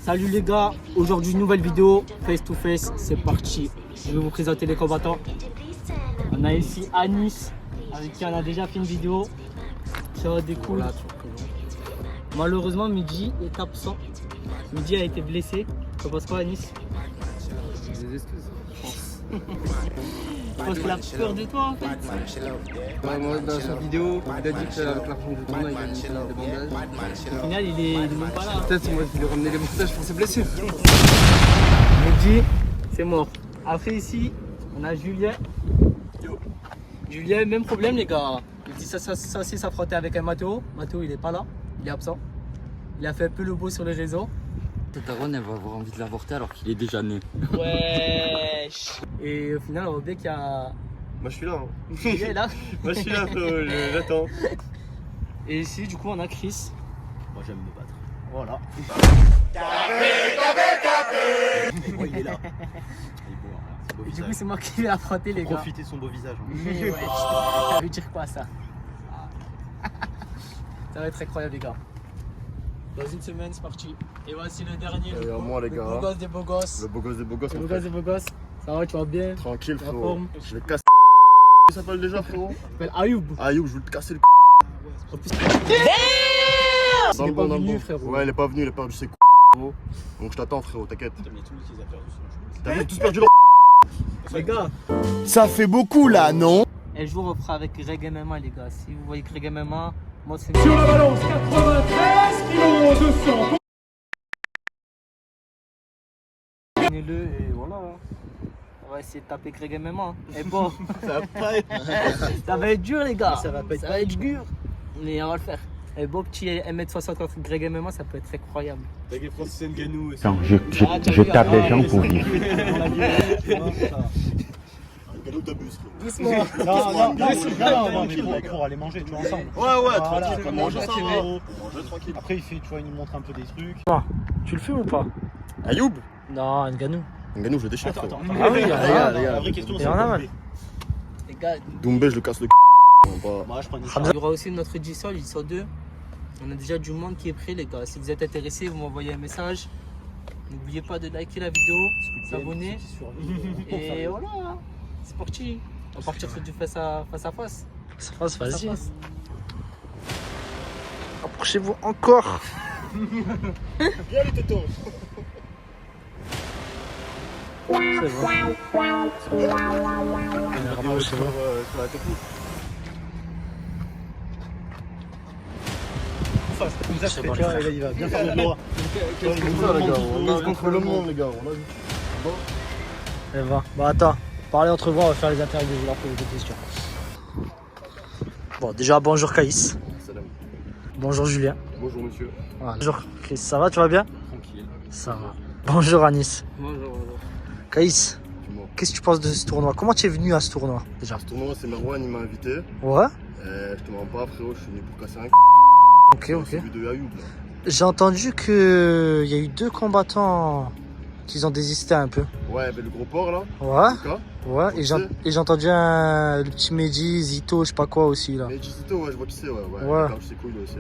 Salut les gars, aujourd'hui nouvelle vidéo, face to face, c'est parti. Je vais vous présenter les combattants. On a ici Anis, avec qui on a déjà fait une vidéo. Ça va découle. Malheureusement Midi est absent. Midi a été blessé. Tu penses quoi Anis? Des excuses, je pense. Je pense qu'il a peur de toi en fait. Ouais, moi, dans cette vidéo, il a dit qu'avec la fin du tournoi, il a mis des bandages. Au final, il est même pas là. Peut-être moi, je lui ai ramené les bandages pour ses blessures. Midi, c'est mort. Après ici, on a Julien. Julien, même problème les gars. Il dit ça s'affronter avec un Mathéo. Mathéo, il est pas là, il est absent. Il a fait un peu le beau sur les réseaux. Cette daronne, elle va avoir envie de l'avorter alors qu'il est déjà né. Wesh. Et au final, on voit bien qu'il y a... Moi je suis là. Hein. Il est là. Moi je suis là, frérot, j'attends. Et ici, du coup, on a Chris. Moi j'aime me battre. Voilà. Moi il est là. Il est beau, hein. C'est beau Et du visage. coup, c'est moi qui vais affronter les gars. Profiter de son beau visage. Hein. Mais ouais, ça veut dire quoi ça? Ça va être incroyable les gars. Dans une semaine, c'est parti. Et voici le dernier, Et moi les le gars. beau gosse des beaux gosses. Le beau gosse des beaux gosses. Le mon beau gosse des frère. beaux gosses. Ça va, tu vas bien? Tranquille La frérot. forme. Je vais casser. Il s'appelle déjà frérot. Il s'appelle Ayoub. Ayoub, je vais te casser le En plus, Dans il le est bon, pas dans le venu bon. frérot. Ouais, il est pas venu, il a perdu ses frérot. Donc je t'attends frérot, t'inquiète. T'as vu, tous perdu leur. Les gars, Ça fait beaucoup là, non? un jour on fera avec Greg MMA les gars. Si vous voyez Greg MMA, moi c'est... Sur la balance, 93 kg 200. le et voilà. On va essayer de taper Greg MMA. Et bon, Ça va pas être. ça va être dur les gars. Ça va pas être dur. Mais on va le faire. Et bon petit 1m60 contre Greg MMA, ça peut être incroyable. T'inquiète, Francis Ngannou aussi. Non, je tape les gens pour vivre. Ngannou t'abuses frérot. Doucement. Non, mais pour aller manger, tu vois, ensemble. Ouais, Voilà, tranquille, comme manger ça, ça c'est va. vrai. Manger tranquille. Après, il fait, tu vois, il nous montre un peu des trucs. Tu le fais ou pas? Ayoub? Non, Nganou. Ngannou, je le déchire frérot. Ah oui, les gars, les gars. La vraie question, Et c'est on a mal. Doumbé. Les gars, Doumbé, je le casse le pas. Moi, je prends des il y aura aussi notre G-Sol, G-Sol 2. On a déjà du monde qui est prêt les gars. Si vous êtes intéressés, vous m'envoyez un message. N'oubliez pas de liker la vidéo, s'abonner. Et voilà, c'est parti. On va partir sur du face à face. Vas-y. Approchez-vous encore. Viens les tétons. C'est bon. Sur la technique. C'est bon, il va bien faire le droit. Qu'est-ce qu'on fait les gars? On est contre le monde les gars. On a vu. Bon. Elle va. Bon, attends. Parlez entre vous, on va faire les interviews. Je vais leur poser des questions. Bon, déjà, bonjour Caïs. Salam. Bonjour Julien. Bonjour monsieur. Voilà. Bonjour Chris. Ça va, tu vas bien? Tranquille. Ça va. Bonjour Anis. Bonjour. Caïs, Dis-moi. qu'est-ce que tu penses de ce tournoi? Comment tu es venu à ce tournoi déjà? Ce tournoi, c'est Merwan, il m'a invité. Ouais. Je te mens pas, frérot, je suis venu pour casser un Ok, ok. celui de Ayoub là. J'ai entendu qu'il y a eu 2 combattants qui ont désisté un peu. Ouais, mais le gros porc là. Ouais. Lucas. Ouais. Et j'ai entendu le petit Mehdi, Zito, je sais pas quoi aussi là. Mais Gizito, ouais, je vois qui c'est, ouais. Ouais. Il a perdu ses couilles lui aussi.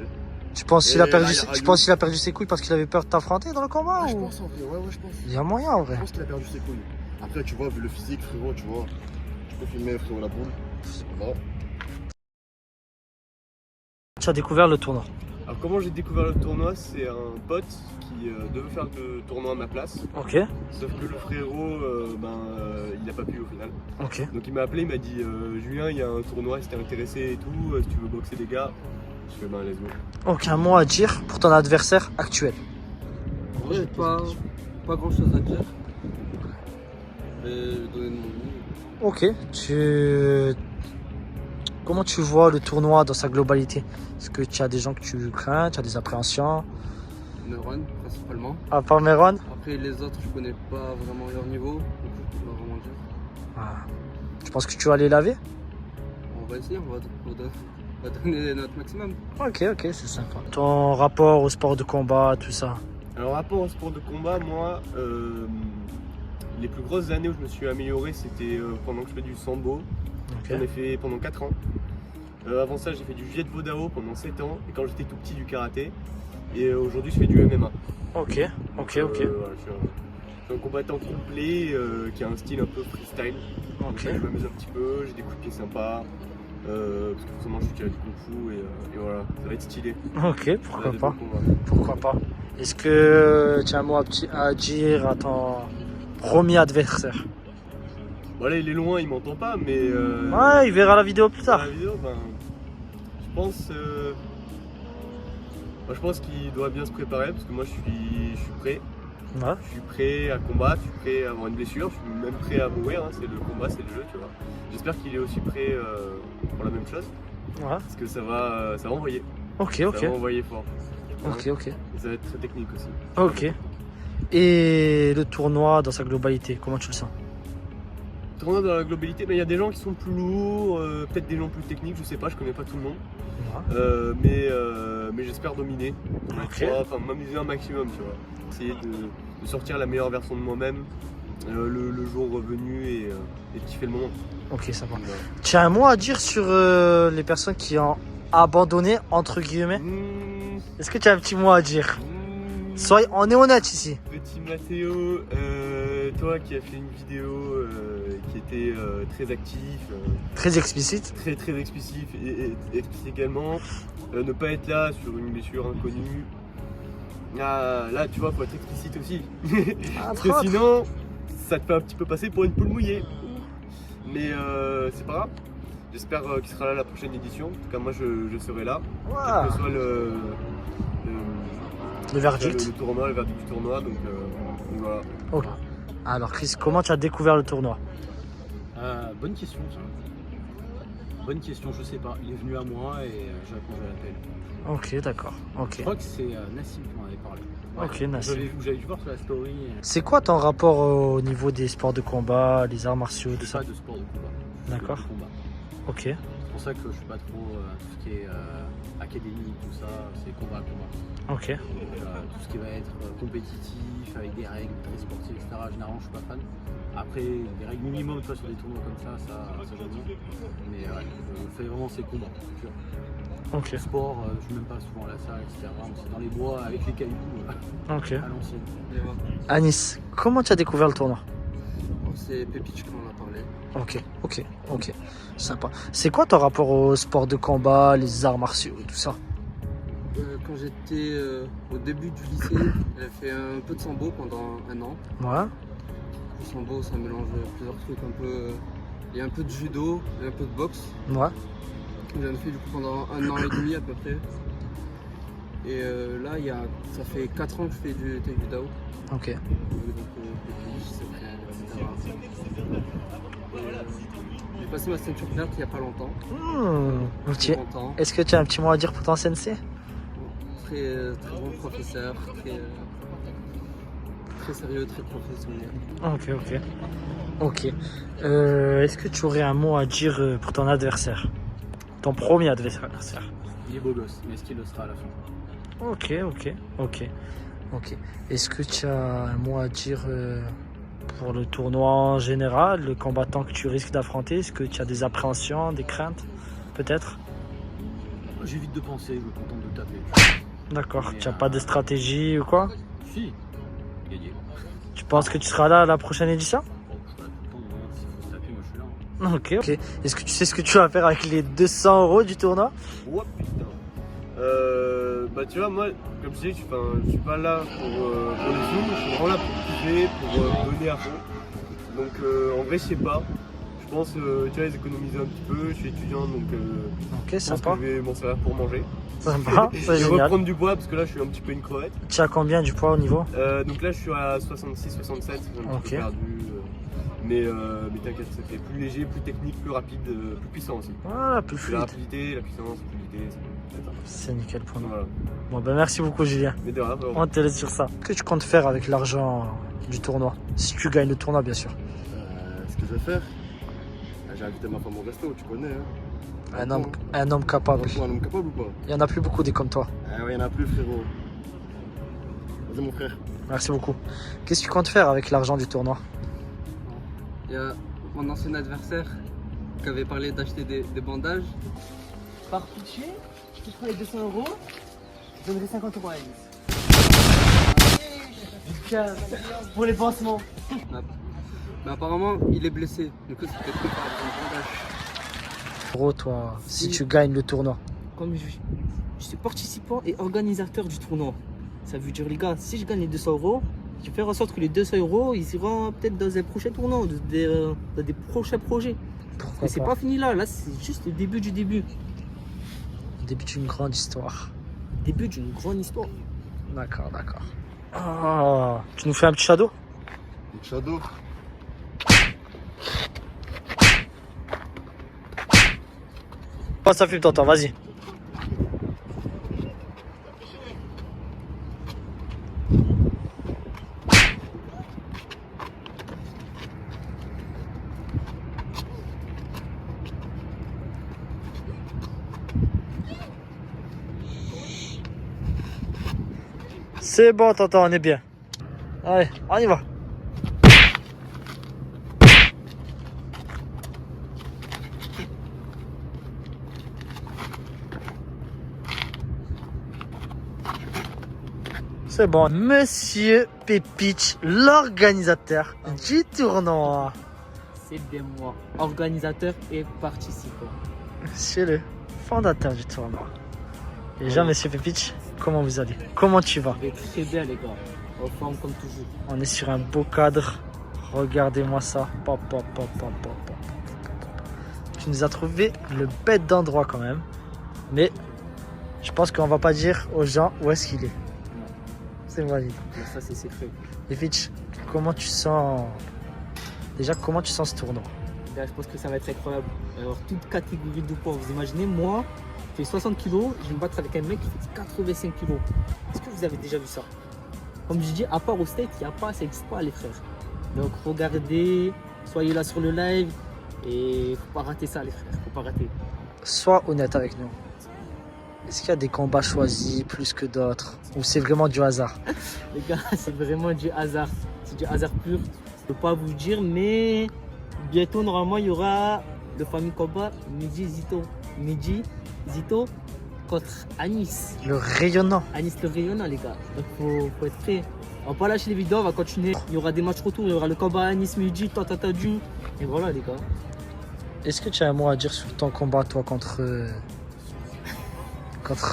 Tu penses Et qu'il a là, perdu, il y a tu Ayoub. penses qu'il a perdu ses couilles parce qu'il avait peur de t'affronter dans le combat Ouais, je ou... pense en vrai, ouais, je pense. Il y a moyen en Je vrai. pense qu'il a perdu ses couilles. Après, tu vois, vu le physique, frérot, tu vois. Tu peux filmer, frérot, la boule. Bon. Tu as découvert le tournoi. Alors comment j'ai découvert le tournoi, c'est un pote qui devait faire le tournoi à ma place. Ok, Sauf que le frérot, il n'a pas pu au final. ok. Donc il m'a appelé, il m'a dit Julien, il y a un tournoi, si t'es intéressé et tout, si tu veux boxer des gars. Je fais ben let's go. Aucun mot à dire pour ton adversaire actuel. Ouais, pas grand chose à dire. Je vais donner de mon vie. Ok, comment tu vois le tournoi dans sa globalité? Est-ce que tu as des gens que tu crains, tu as des appréhensions? Neuron, principalement. À part Meron? Après, les autres, je connais pas vraiment leur niveau. Donc, je peux pas vraiment dire. Ah. Tu penses que tu vas les laver? On va essayer, on va donner notre maximum. Ok, ok, c'est sympa. Ton rapport au sport de combat, tout ça? Alors rapport au sport de combat, moi, les plus grosses années où je me suis amélioré, c'était pendant que je fais du sambo. Ok. J'en ai fait pendant 4 ans. Avant ça, j'ai fait du jet de Vodao pendant 7 ans. Et quand j'étais tout petit, du karaté. Et aujourd'hui, je fais du MMA. Ok, ok, ok. Voilà, je suis un combattant complet qui a un style un peu freestyle. Donc, Ok. je m'amuse un petit peu, j'ai des coups de pied sympas. Parce que forcément, je suis tiré du kung fu et voilà, ça va être stylé. Ok, Ça va pourquoi être pas. des bons combats. Pourquoi pas. Est-ce que tu as un mot à dire à ton premier adversaire? Bon, là, il est loin, il m'entend pas, mais. Ouais, il verra la vidéo plus dans tard. la vidéo, ben, je pense. Moi, je pense qu'il doit bien se préparer parce que moi, je suis prêt. Ouais. Je suis prêt à combattre, je suis prêt à avoir une blessure, je suis même prêt à mourir. Hein, c'est le combat, c'est le jeu, tu vois. J'espère qu'il est aussi prêt pour la même chose Ouais. parce que ça va envoyer. Ok, Ça ok. va envoyer fort. Ok, ok. Et ça va être très technique aussi. Ok. Et le tournoi dans sa globalité, comment tu le sens? Tournoi dans la globalité, mais il y a des gens qui sont plus lourds, peut-être des gens plus techniques, je sais pas, je connais pas tout le monde. Ouais. Mais j'espère dominer. Ok. Enfin, m'amuser un maximum, tu vois. Essayer de sortir la meilleure version de moi-même le jour revenu et de kiffer le moment. Ok, ça va. Donc, voilà. Tu as un mot à dire sur les personnes qui ont abandonné, entre guillemets? Est-ce que tu as un petit mot à dire? On est honnête ici. Petit Mathéo, toi qui as fait une vidéo qui était très actif, Très explicite. très explicite et explicite également, ne pas être là sur une blessure inconnue. Ah, là, tu vois, faut être explicite aussi. Parce que sinon, ça te fait un petit peu passer pour une poule mouillée. Mais c'est pas grave. J'espère qu'il sera là la prochaine édition. En tout cas, moi, je serai là. Wow. Quel que soit Le verdict. le tournoi, le verdict du tournoi. Donc voilà. Ok. Alors Chris, comment tu as découvert le tournoi? Bonne question, ça. Bonne question, je sais pas. Il est venu à moi et j'ai répondu à l'appel. Ok, d'accord. Ok. Je crois que c'est Nassim qui m'en avait parlé. Ok, Nassim. J'avais dû voir sur la story. C'est quoi ton rapport au niveau des sports de combat, les arts martiaux, tout Je ça? fais pas de sport de combat. Je fais D'accord. de combat. Ok. C'est pour ça que je suis pas trop tout ce qui est académie, tout ça, c'est combat. Ok. Donc, tout ce qui va être compétitif, avec des règles très sportives, etc. Généralement, je suis pas fan. Après, des règles minimum, toi, sur des tournois comme ça j'aime bien. Mais ouais, je fais vraiment ces combats, sûr. Ok. Le sport, je suis même pas souvent à la salle, etc. C'est dans les bois avec les cailloux Ok. à l'ancienne. Anis, comment tu as découvert le tournoi? C'est Pépich qui m'en a parlé. Ok, ok, ok. Sympa. C'est quoi ton rapport au sport de combat, les arts martiaux, tout ça? Quand j'étais au début du lycée, j'ai fait un peu de sambo pendant un an. Ouais. Le sambo, ça mélange plusieurs trucs un peu. Il y a un peu de judo et un peu de boxe. Ouais. J'en ai fait du coup pendant un an et demi à peu près. Et là, ça fait 4 ans que je fais du taekwondo. Ok. Donc, Pépich, etc. J'ai passé ma ceinture verte il n'y a pas longtemps. Ok. Très content. Est-ce que tu as un petit mot à dire pour ton sensei? Très bon professeur, très sérieux, très professionnel. Ok, ok. Ok. Est-ce que tu aurais un mot à dire pour ton adversaire? Ton premier adversaire? Il est beau gosse, mais est-ce qu'il le sera à la fin? Ok, ok, ok. Ok. Est-ce que tu as un mot à dire pour le tournoi en général, le combattant que tu risques d'affronter? Est-ce que tu as des appréhensions, des craintes, peut-être? J'évite de penser, je me contente de taper. D'accord. Mais, Tu n'as pas de stratégie ou quoi? Si, gagner. Tu penses que tu seras là à la prochaine édition? Bon, je serai là tout le temps, hein. S'il faut se taper, moi je suis là. Ok, ok. Est-ce que tu sais ce que tu vas faire avec les 200 € du tournoi? Oh putain. Bah tu vois, moi, comme je dis, je suis pas là pour les zooms, je suis vraiment là pour kiffer, pour donner à fond. Donc en vrai, je sais pas. Je pense, tu vois, les économiser un petit peu. Je suis étudiant, donc Ok, je pense sympa. que je vais m'en servir pour manger. Sympa, c'est Je vais génial. reprendre du poids parce que là, je suis un petit peu une crevette. Tu as combien du poids au niveau? Donc là, je suis à 66, 67, j'ai un petit peu Ok. perdu. Mais t'inquiète, ça fait plus léger, plus technique, plus rapide, plus puissant aussi. Voilà, plus La fluide. rapidité, la puissance, la fluidité, c'est ça. C'est nickel pour nous. Voilà. Bon, ben merci beaucoup, Julien. Mais de rien, bah, On te laisse sur ça. Qu'est-ce que tu comptes faire avec l'argent du tournoi? Si tu gagnes le tournoi, bien sûr. Ce que je vais faire, j'ai invité ma femme au resto, tu connais. Hein. Un homme capable. Un homme capable ou pas? Il n'y en a plus beaucoup des comme toi. Ah ouais, il n'y en a plus, frérot. Vas-y, mon frère. Merci beaucoup. Qu'est-ce que tu comptes faire avec l'argent du tournoi? Il y a mon ancien adversaire qui avait parlé d'acheter des bandages. Par pitié, je te prends les 200 €, je donnerai 50 € à Alice. Tiens, pour les pansements. Mais apparemment, il est blessé. Du coup, c'est peut-être que par un bandage. Gros, toi, si tu gagnes le tournoi. Comme je suis participant et organisateur du tournoi. Ça veut dire, les gars, si je gagne les 200 €, je vais faire en sorte que les 200 € ils iront peut-être dans un prochain tournoi, dans des prochains projets. Pourquoi Mais c'est pas fini là, c'est juste le début du début. Le début d'une grande histoire. Début d'une grande histoire. D'accord, d'accord. Ah, tu nous fais un petit shadow? Donc, Shadow. Passe à film, tonton, vas-y. C'est bon, tonton, on est bien. Allez, on y va. C'est bon. Monsieur Pepich, l'organisateur du tournoi. C'est bien moi, organisateur et participant. C'est le fondateur du tournoi. Déjà, monsieur Pepich, comment vous allez? Comment tu vas? Je vais très bien les gars, en forme comme toujours. On est sur un beau cadre. Regardez-moi ça. Pop, pop, pop, pop, pop, pop. Tu nous as trouvé le bête d'endroit quand même. Mais je pense qu'on va pas dire aux gens où est-ce qu'il est. C'est valide. Mais ça c'est secret. Pepich, comment tu sens... Déjà, comment tu sens ce tournoi? Là, je pense que ça va être incroyable. Alors, toute catégorie de poids, vous imaginez, moi, je fais 60 kg, je vais me battre avec un mec qui fait 85 kg. Est-ce que vous avez déjà vu ça? Comme je dis, à part au State, il n'y a pas, ça n'existe pas les frères. Donc regardez, soyez là sur le live et faut pas rater ça les frères, faut pas rater. Sois honnête avec nous. Est-ce qu'il y a des combats choisis plus que d'autres? Ou c'est vraiment du hasard? Les gars, c'est vraiment du hasard. C'est du hasard pur. Je peux pas vous dire, mais bientôt normalement il y aura le fameux combat Mehdi Zito. Mehdi Zito contre Anis. Le rayonnant. Anis le rayonnant les gars. Donc faut être prêt. On va pas lâcher les vidéos, on va continuer. Il y aura des matchs retour, il y aura le combat Anis Mehdi, Tatadu. Et voilà les gars. Est-ce que tu as un mot à dire sur ton combat toi contre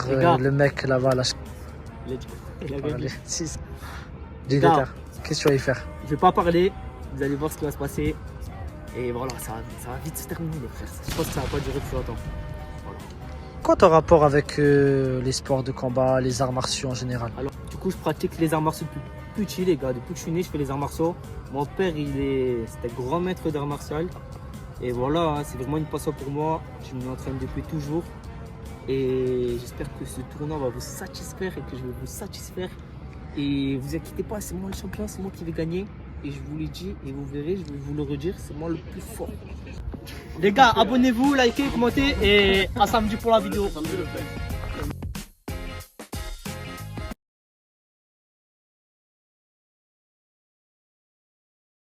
Les gars. le mec là-bas là, Il a gagné. Du gars. détail. Qu'est-ce que tu vas y faire? Je vais pas parler, vous allez voir ce qui va se passer. Et voilà, ça va vite se terminer les frères. Je pense que ça va pas durer plus longtemps. Quoi ton rapport avec les sports de combat, les arts martiaux en général? Alors, du coup, je pratique les arts martiaux depuis petit, les gars. Depuis que je suis né, je fais les arts martiaux. Mon père, c'était grand maître d'arts martiaux. Et voilà, c'est vraiment une passion pour moi. Je m'y entraîne depuis toujours. Et j'espère que ce tournoi va vous satisfaire et que je vais vous satisfaire. Et vous inquiétez pas, c'est moi le champion, c'est moi qui vais gagner. Et je vous l'ai dit, et vous verrez, je vais vous le redire, c'est moi le plus fort. Les gars, abonnez-vous, likez, commentez et à samedi pour la vidéo.